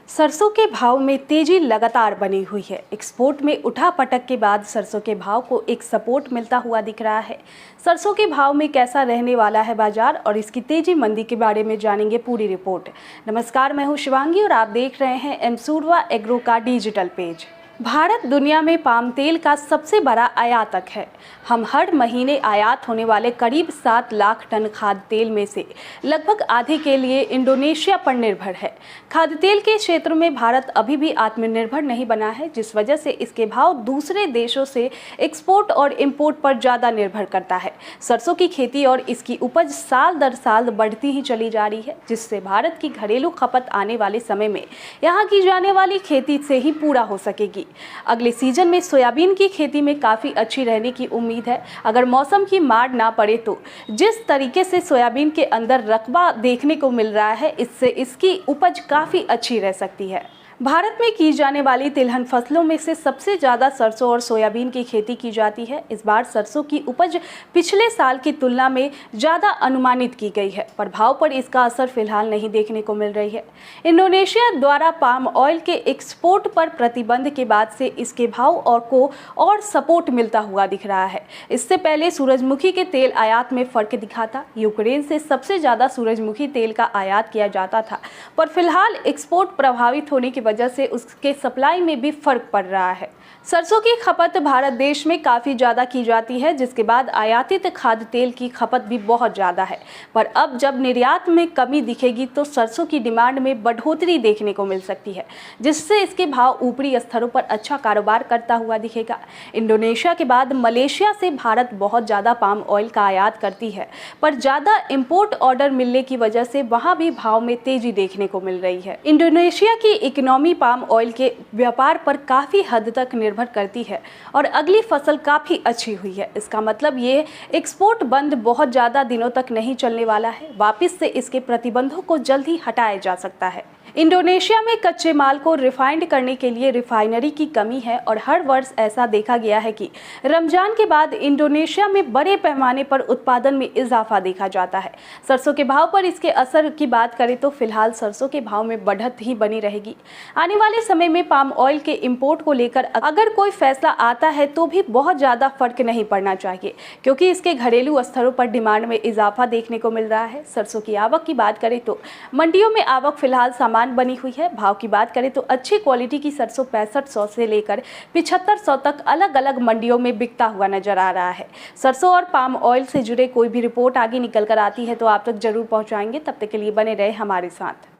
सरसों के भाव में तेजी लगातार बनी हुई है। एक्सपोर्ट में उठापटक के बाद सरसों के भाव को एक सपोर्ट मिलता हुआ दिख रहा है। सरसों के भाव में कैसा रहने वाला है बाजार और इसकी तेजी मंदी के बारे में जानेंगे पूरी रिपोर्ट। नमस्कार, मैं हूं शिवांगी और आप देख रहे हैं एमसूरवा एग्रो का डिजिटल पेज। भारत दुनिया में पाम तेल का सबसे बड़ा आयातक है। हम हर महीने आयात होने वाले करीब 7 लाख टन खाद्य तेल में से लगभग आधे के लिए इंडोनेशिया पर निर्भर है। खाद्य तेल के क्षेत्र में भारत अभी भी आत्मनिर्भर नहीं बना है, जिस वजह से इसके भाव दूसरे देशों से एक्सपोर्ट और इंपोर्ट पर ज़्यादा निर्भर करता है। सरसों की खेती और इसकी उपज साल दर साल बढ़ती ही चली जा रही है, जिससे भारत की घरेलू खपत आने वाले समय में यहाँ की जाने वाली खेती से ही पूरा हो सकेगी। अगले सीजन में सोयाबीन की खेती में काफ़ी अच्छी रहने की उम्मीद है। अगर मौसम की मार ना पड़े तो जिस तरीके से सोयाबीन के अंदर रकबा देखने को मिल रहा है, इससे इसकी उपज काफ़ी अच्छी रह सकती है। भारत में की जाने वाली तिलहन फसलों में से सबसे ज़्यादा सरसों और सोयाबीन की खेती की जाती है। इस बार सरसों की उपज पिछले साल की तुलना में ज़्यादा अनुमानित की गई है, पर भाव पर इसका असर फिलहाल नहीं देखने को मिल रही है। इंडोनेशिया द्वारा पाम ऑयल के एक्सपोर्ट पर प्रतिबंध के बाद से इसके भाव और सपोर्ट मिलता हुआ दिख रहा है। इससे पहले सूरजमुखी के तेल आयात में फर्क दिखा था। यूक्रेन से सबसे ज़्यादा सूरजमुखी तेल का आयात किया जाता था, पर फिलहाल एक्सपोर्ट प्रभावित होने की वजह से उसके सप्लाई में भी फर्क पड़ रहा है। सरसों की खपत भारत देश में काफ़ी ज़्यादा की जाती है, जिसके बाद आयातित खाद्य तेल की खपत भी बहुत ज़्यादा है। पर अब जब निर्यात में कमी दिखेगी तो सरसों की डिमांड में बढ़ोतरी देखने को मिल सकती है, जिससे इसके भाव ऊपरी स्तरों पर अच्छा कारोबार करता हुआ दिखेगा। इंडोनेशिया के बाद मलेशिया से भारत बहुत ज़्यादा पाम ऑयल का आयात करती है, पर ज़्यादा इम्पोर्ट ऑर्डर मिलने की वजह से वहाँ भी भाव में तेजी देखने को मिल रही है। इंडोनेशिया की इकोनॉमी पाम ऑयल के व्यापार पर काफ़ी हद तक निर्भर करती है और अगली फसल काफ़ी अच्छी हुई है। इसका मतलब ये एक्सपोर्ट बंद बहुत ज़्यादा दिनों तक नहीं चलने वाला है। वापस से इसके प्रतिबंधों को जल्द ही हटाया जा सकता है। इंडोनेशिया में कच्चे माल को रिफाइंड करने के लिए रिफाइनरी की कमी है और हर वर्ष ऐसा देखा गया है कि रमजान के बाद इंडोनेशिया में बड़े पैमाने पर उत्पादन में इजाफा देखा जाता है। सरसों के भाव पर इसके असर की बात करें तो फिलहाल सरसों के भाव में बढ़त ही बनी रहेगी। आने वाले समय में पाम ऑयल के इंपोर्ट को लेकर अगर कोई फैसला आता है तो भी बहुत ज़्यादा फर्क नहीं पड़ना चाहिए, क्योंकि इसके घरेलू स्तरों पर डिमांड में इजाफा देखने को मिल रहा है। सरसों की आवक की बात करें तो मंडियों में आवक फिलहाल सामान्य बनी हुई है। भाव की बात करें तो अच्छी क्वालिटी की सरसों 6500 से लेकर 7500 तक अलग अलग मंडियों में बिकता हुआ नजर आ रहा है। सरसों और पाम ऑयल से जुड़े कोई भी रिपोर्ट आगे निकल कर आती है तो आप तक जरूर पहुंचाएंगे। तब तक के लिए बने रहे हमारे साथ।